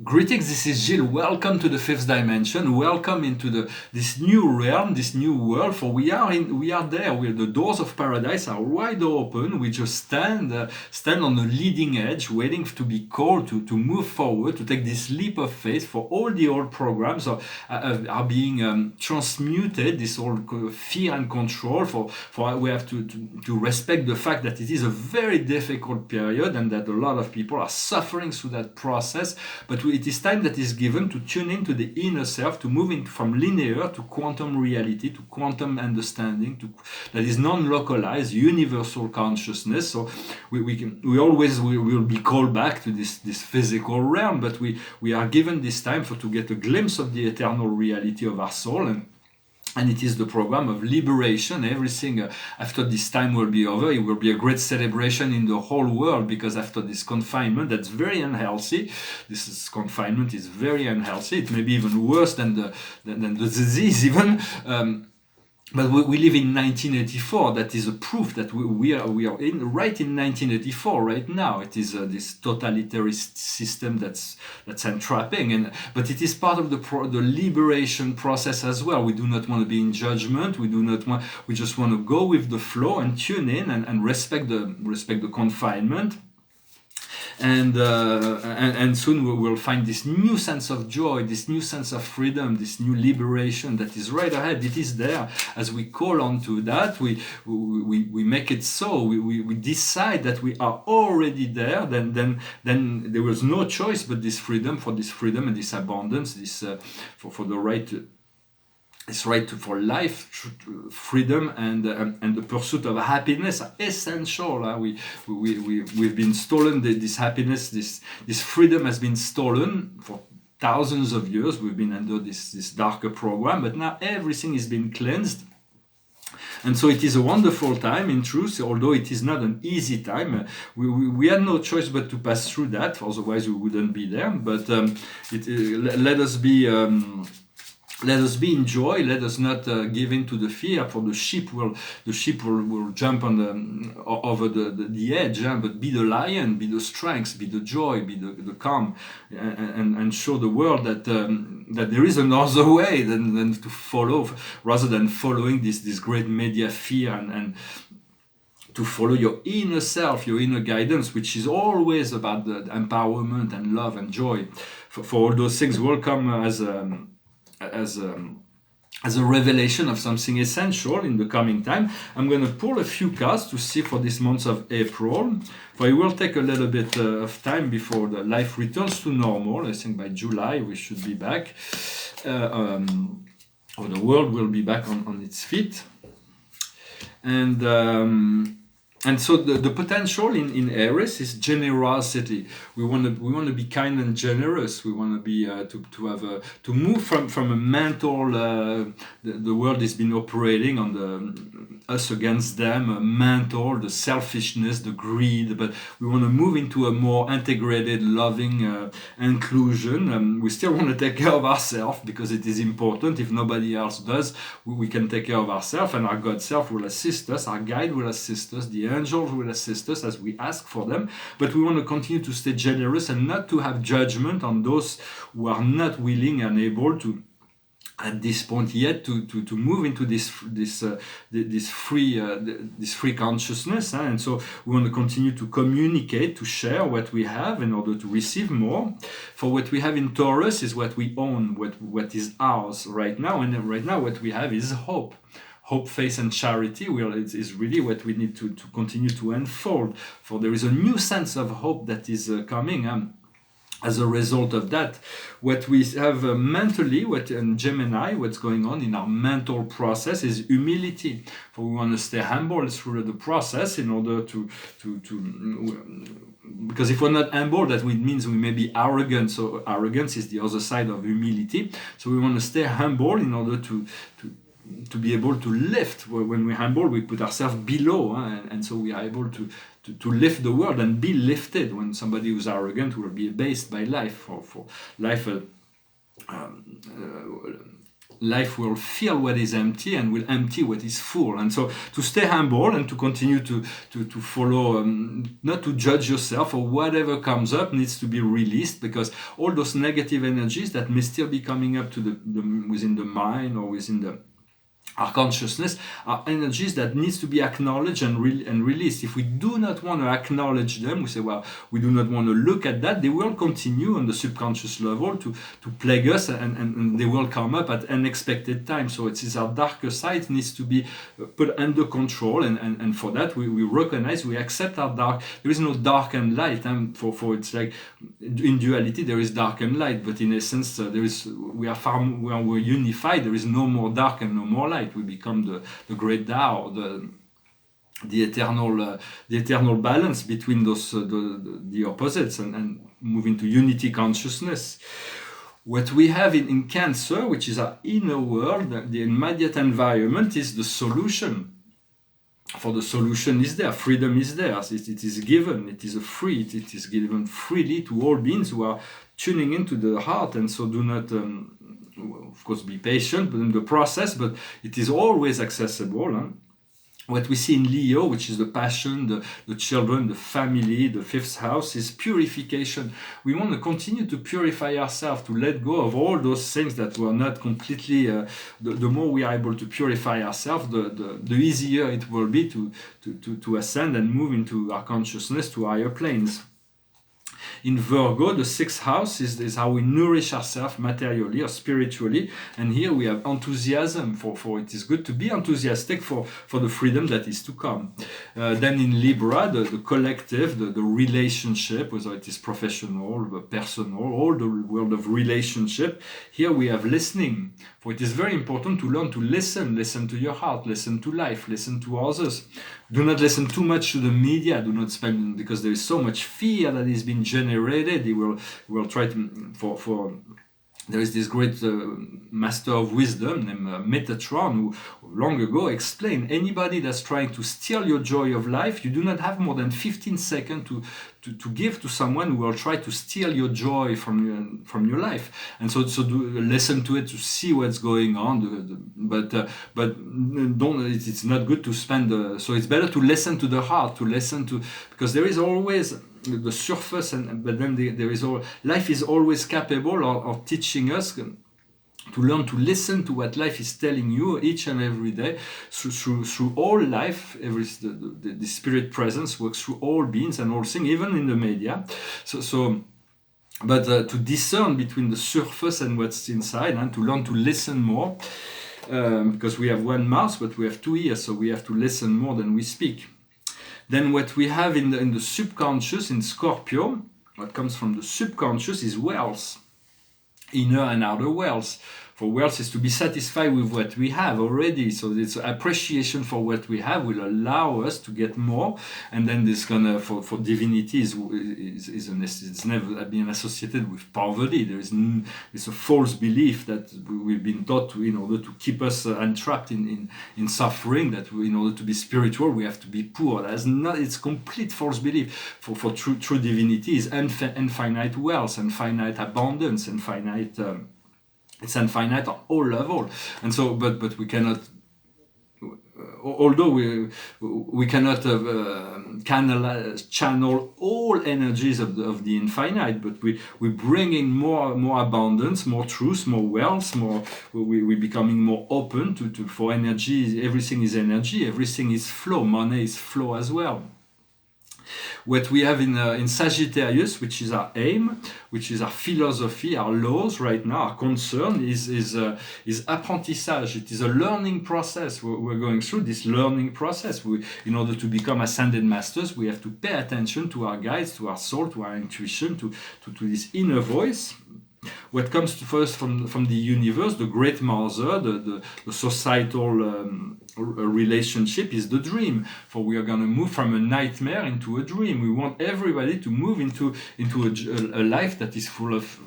Greetings, this is Gilles. Welcome to the fifth dimension. Welcome into this new realm, this new world. For we are there. The doors of paradise are wide open. We just stand on the leading edge, waiting to be called to move forward, to take this leap of faith. For all the old programs are being transmuted. This old fear and control. For we have to respect the fact that it is a very difficult period and that a lot of people are suffering through that process. But it is time that is given to tune into the inner self, to move from linear to quantum reality, to quantum understanding, that is non-localized, universal consciousness. So we always will be called back to this physical realm, but we are given this time to get a glimpse of the eternal reality of our soul. And it is the program of liberation. Everything after this time will be over. It will be a great celebration in the whole world, because after this confinement, that's very unhealthy. Confinement is very unhealthy. It may be even worse than the disease even. But we live in 1984. That is a proof that we are right in 1984 right now. It is this totalitarist system that's entrapping, but it is part of the liberation process as well. We do not want to be in judgment. We just want to go with the flow and tune in and respect the confinement. And soon we will find this new sense of joy, this new sense of freedom, this new liberation that is right ahead. It is there. As we call on to that, we make it so. We decide that we are already there. Then there was no choice but this freedom and this abundance, for the right. It's right for life, freedom, and the pursuit of happiness are essential. We've been stolen. This happiness, this freedom has been stolen for thousands of years. We've been under this darker program, but now everything is being cleansed. And so it is a wonderful time, in truth, although it is not an easy time. We had no choice but to pass through that, otherwise we wouldn't be there. But let us be. Let us be in joy. Let us not give in to the fear. For the sheep will jump over the edge. But be the lion, be the strength, be the joy, be the calm, and show the world that there is another way than to follow, rather than following this great media fear and to follow your inner self, your inner guidance, which is always about the empowerment and love and joy. For all those things will come as a revelation of something essential in the coming time. I'm going to pull a few cards to see for this month of April. For it will take a little bit of time before the life returns to normal. I think by July we should be back, or the world will be back on its feet. And so the potential in Aries is generosity. We want to be kind and generous. We want to be to move from a mental. The world has been operating on the us against them, mental, the selfishness, the greed. But we want to move into a more integrated, loving inclusion. We still want to take care of ourselves because it is important. If nobody else does, we can take care of ourselves, and our God self will assist us. Our guide will assist us. The angels will assist us as we ask for them. But we want to continue to stay generous and not to have judgment on those who are not willing and able to, at this point yet, to move into this free consciousness. And so we want to continue to communicate, to share what we have in order to receive more. For what we have in Taurus is what we own, what is ours right now. And right now what we have is hope. Hope, faith, and charity is really what we need to continue to unfold. For there is a new sense of hope that is coming. As a result of that, what we have mentally, in Gemini, what's going on in our mental process is humility. For we want to stay humble through the process in order because if we're not humble, that means we may be arrogant. So arrogance is the other side of humility. So we want to stay humble in order to be able to lift. When we're humble, we put ourselves below, and so we are able to lift the world and be lifted. When somebody who's arrogant will be abased by life, for life life will fill what is empty and will empty what is full. And so to stay humble and to continue to follow, not to judge yourself, or whatever comes up needs to be released, because all those negative energies that may still be coming up to the within the mind or within our consciousness are energies that needs to be acknowledged and released. If we do not want to acknowledge them, we say, well, we do not want to look at that, they will continue on the subconscious level to plague us, and they will come up at unexpected times. So it is our darker side needs to be put under control, and for that we recognize, we accept our dark. There is no dark and light, and for it's like in duality there is dark and light, but in essence we're unified. There is no more dark and no more light. We become the great Tao, the eternal balance between those the opposites, and move into unity consciousness. What we have in Cancer, which is our inner world, the immediate environment, is the solution. For the solution is there, freedom is there, it is given, it is it is given freely to all beings who are tuning into the heart. And so do not, of course, be patient in the process, but it is always accessible. Huh? What we see in Leo, which is the passion, the children, the family, the fifth house, is purification. We want to continue to purify ourselves, to let go of all those things that were not completely. The more we are able to purify ourselves, the easier it will be to ascend and move into our consciousness to higher planes. In Virgo, the sixth house is how we nourish ourselves materially or spiritually. And here we have enthusiasm for it is good to be enthusiastic for the freedom that is to come. Then in Libra, the collective, the relationship, whether it is professional, personal, all the world of relationship. Here we have listening. For it is very important to learn to listen to your heart, listen to life, listen to others. Do not listen too much to the media. Do not spend, because there is so much fear that is being generated. They will try to there is this great master of wisdom named Metatron, who long ago explained, anybody that's trying to steal your joy of life, you do not have more than 15 seconds to give to someone who will try to steal your joy from your life. And so do listen to it, to see what's going on. But don't. It's not good to spend. So it's better to listen to the heart, because there is always the surface, but then there is life is always capable of teaching us to learn to listen to what life is telling you each and every day through all life. The spirit presence works through all beings and all things, even in the media. But to discern between the surface and what's inside, and to learn to listen more, because we have one mouth but we have two ears, so we have to listen more than we speak. Then what we have in the subconscious, in Scorpio, what comes from the subconscious is wealth, inner and outer wealth. For wealth is to be satisfied with what we have already. So this appreciation for what we have will allow us to get more. And then this for divinity it's never been associated with poverty. It's a false belief that we've been taught to, in order to keep us entrapped in suffering, that in order to be spiritual we have to be poor. It's complete false belief. For true divinity is infinite wealth, infinite abundance, infinite. It's infinite on all levels, and so, but we cannot. Although we cannot channel all energies of the infinite, but we bring in more abundance, more truth, more wealth, we're becoming more open for energy. Everything is energy. Everything is flow. Money is flow as well. What we have in Sagittarius, which is our aim, which is our philosophy, our laws right now, our concern is apprentissage. It is a learning process. We're going through this learning process. In order to become ascended masters, we have to pay attention to our guides, to our soul, to our intuition, to this inner voice. What comes first from the universe, the great mother, the societal relationship is the dream. For we are going to move from a nightmare into a dream. We want everybody to move into a life that is full of,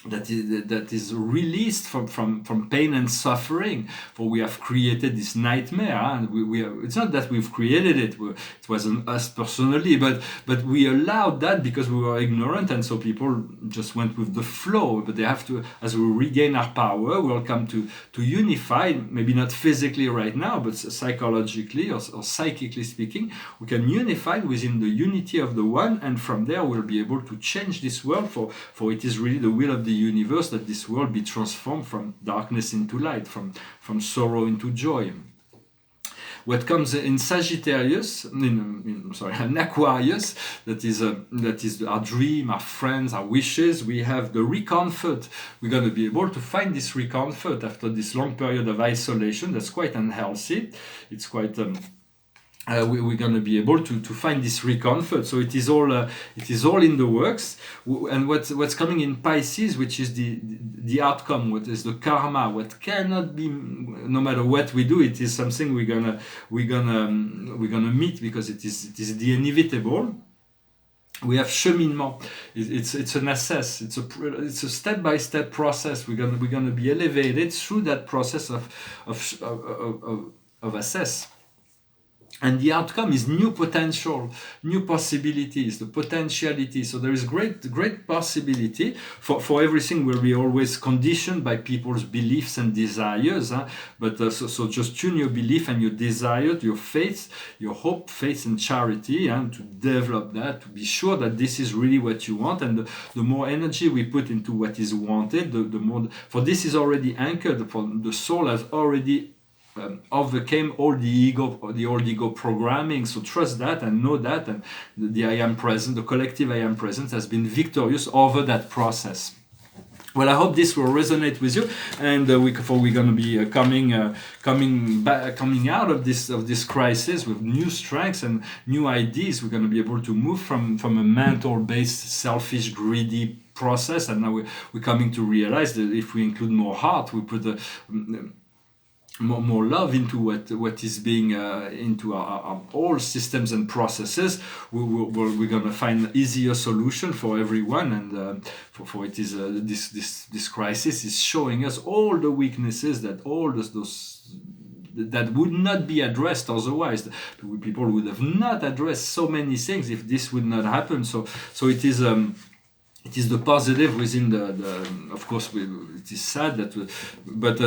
that is released from pain and suffering, for we have created this nightmare, and it's not that we've created it, it wasn't us personally, but we allowed that because we were ignorant, and so people just went with the flow. But they have to, as we regain our power, we'll come to unify, maybe not physically right now, but psychologically or psychically speaking, we can unify within the unity of the one, and from there we'll be able to change this world, for it is really the will of the universe that this world be transformed from darkness into light, from sorrow into joy. What comes in Sagittarius, in Aquarius, that is our dream, our friends, our wishes. We have the recomfort. We're going to be able to find this recomfort after this long period of isolation. That's quite unhealthy. It's quite. We're going to be able to find this recomfort. So it is all in the works. And what's coming in Pisces, which is the outcome, what is the karma, what cannot be, no matter what we do, it is something we're gonna meet, because it is the inevitable. We have cheminement. It's an assess. It's a step-by-step process. We're gonna be elevated through that process of assess. And the outcome is new potential, new possibilities, the potentiality. So there is great possibility for everything. Will be always conditioned by people's beliefs and desires. But so just tune your belief and your desire, your faith, your hope, faith and charity, and to develop that, to be sure that this is really what you want. And the more energy we put into what is wanted, the more. For this is already anchored. For the soul has already overcame all the old ego programming. So trust that and know that, and the I am present, the collective I am present, has been victorious over that process. Well, I hope this will resonate with you, and we're going to be coming out of this crisis with new strengths and new ideas. We're going to be able to move from a mental-based, selfish, greedy process, and now we're coming to realize that if we include more heart, we put more love into what is being into our all systems and processes, we're going to find easier solution for everyone. And for it is this crisis is showing us all the weaknesses that all those that would not be addressed otherwise. People would have not addressed so many things if this would not happen. So it is. It is the positive within the of course, it is sad that, but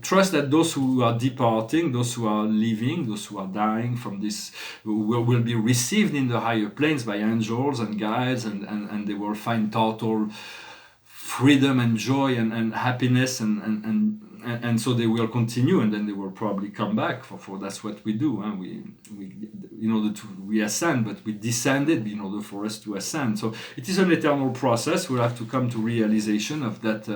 trust that those who are departing, those who are leaving, those who are dying from this will be received in the higher planes by angels and guides, and they will find total freedom and joy and happiness, and so they will continue, and then they will probably come back for that's what we do. We in order to we ascend, but we descended in order for us to ascend. So it is an eternal process. We'll have to come to realization of that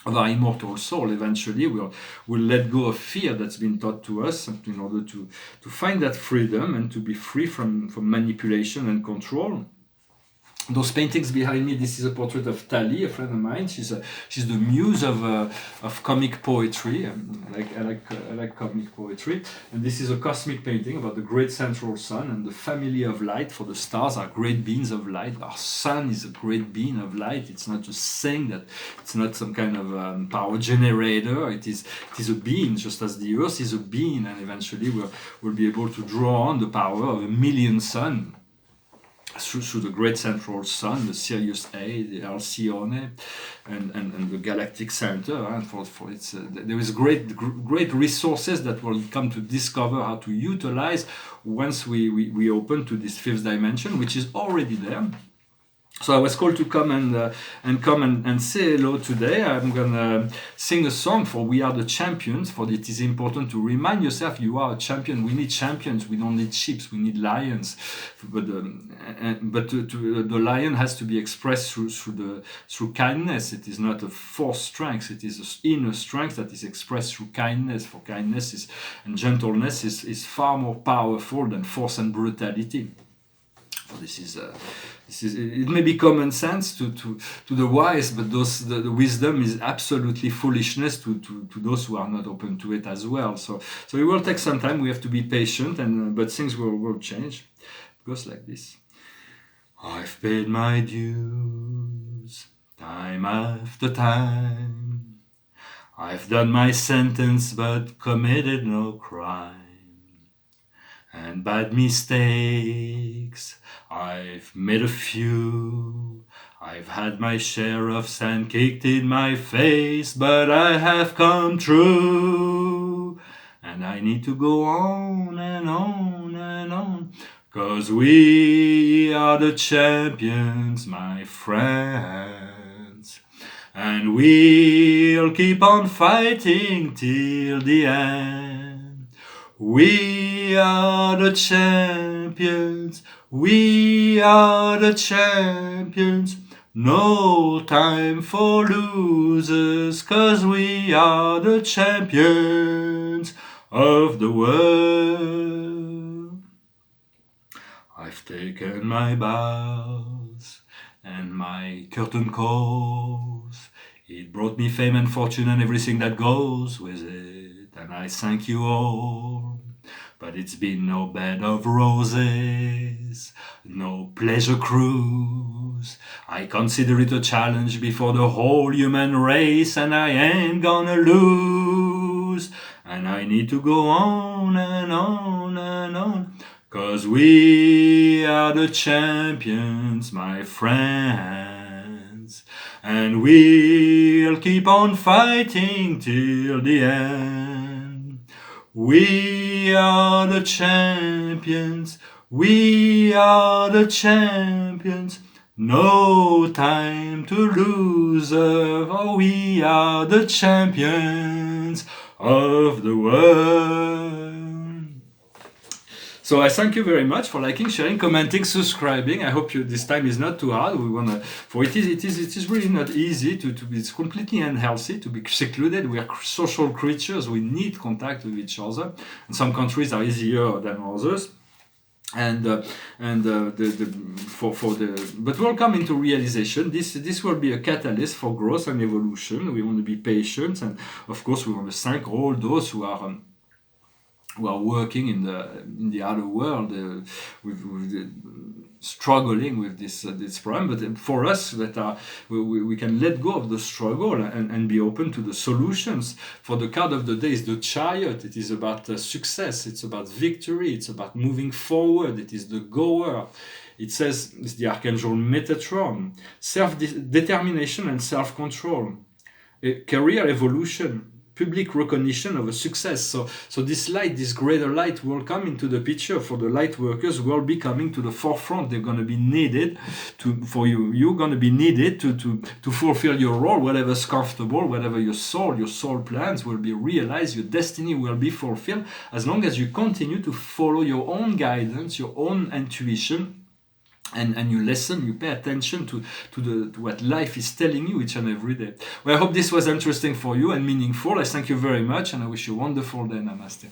of our immortal soul. Eventually we'll let go of fear that's been taught to us in order to find that freedom and to be free from manipulation and control. Those paintings behind me, this is a portrait of Tali, a friend of mine. She's the muse of comic poetry. I like comic poetry. And this is a cosmic painting about the great central sun and the family of light. For the stars are great beings of light. Our sun is a great being of light. It's not just saying that. It's not some kind of power generator. It is a being, just as the earth is a being. And eventually we'll be able to draw on the power of a million suns. Through the great central sun, the Sirius A, the Alcyone, and the galactic center, and for its there is great resources that will come to discover how to utilize once we open to this fifth dimension, which is already there. So I was called to come and say hello today. I'm gonna sing a song for "We Are the Champions." For it is important to remind yourself you are a champion. We need champions. We don't need sheep. We need lions. But the lion has to be expressed through kindness. It is not a forced strength. It is an inner strength that is expressed through kindness. For kindness and gentleness is far more powerful than force and brutality. So this is it may be common sense to the wise, but the wisdom is absolutely foolishness to those who are not open to it as well. So it will take some time. We have to be patient, but things will change. It goes like this. I've paid my dues, time after time. I've done my sentence but committed no crime. And bad mistakes, I've made a few. I've had my share of sand kicked in my face, but I have come true. And I need to go on and on and on, 'cause we are the champions, my friends. And we'll keep on fighting till the end. We are the champions, we are the champions. No time for losers, 'cause we are the champions of the world. I've taken my bows and my curtain calls. It brought me fame and fortune and everything that goes with it, and I thank you all. But it's been no bed of roses, no pleasure cruise. I consider it a challenge before the whole human race, and I ain't gonna lose. And I need to go on and on and on, 'cause we are the champions, my friends. And we'll keep on fighting till the end. We are the champions, we are the champions. No time to lose, for we are the champions of the world. So I thank you very much for liking, sharing, commenting, subscribing. I hope this time is not too hard. It is really not easy to be. It's completely unhealthy to be secluded. We are social creatures. We need contact with each other. And some countries are easier than others. But we'll come into realization. This will be a catalyst for growth and evolution. We want to be patient, and of course we want to thank all those who are working in the other world, struggling with this problem. But for us, we can let go of the struggle and be open to the solutions. For the card of the day is the Chariot. It is about success. It's about victory. It's about moving forward. It is the goer. It says, it's the Archangel Metatron, self-determination and self-control, career evolution, public recognition of a success. So this light, this greater light, will come into the picture for the light workers. Will be coming to the forefront. They're going to be needed for you. You're going to be needed to fulfill your role, whatever's comfortable, whatever your soul plans will be realized. Your destiny will be fulfilled as long as you continue to follow your own guidance, your own intuition. And you listen, you pay attention to what life is telling you each and every day. Well, I hope this was interesting for you and meaningful. I thank you very much, and I wish you a wonderful day. Namaste.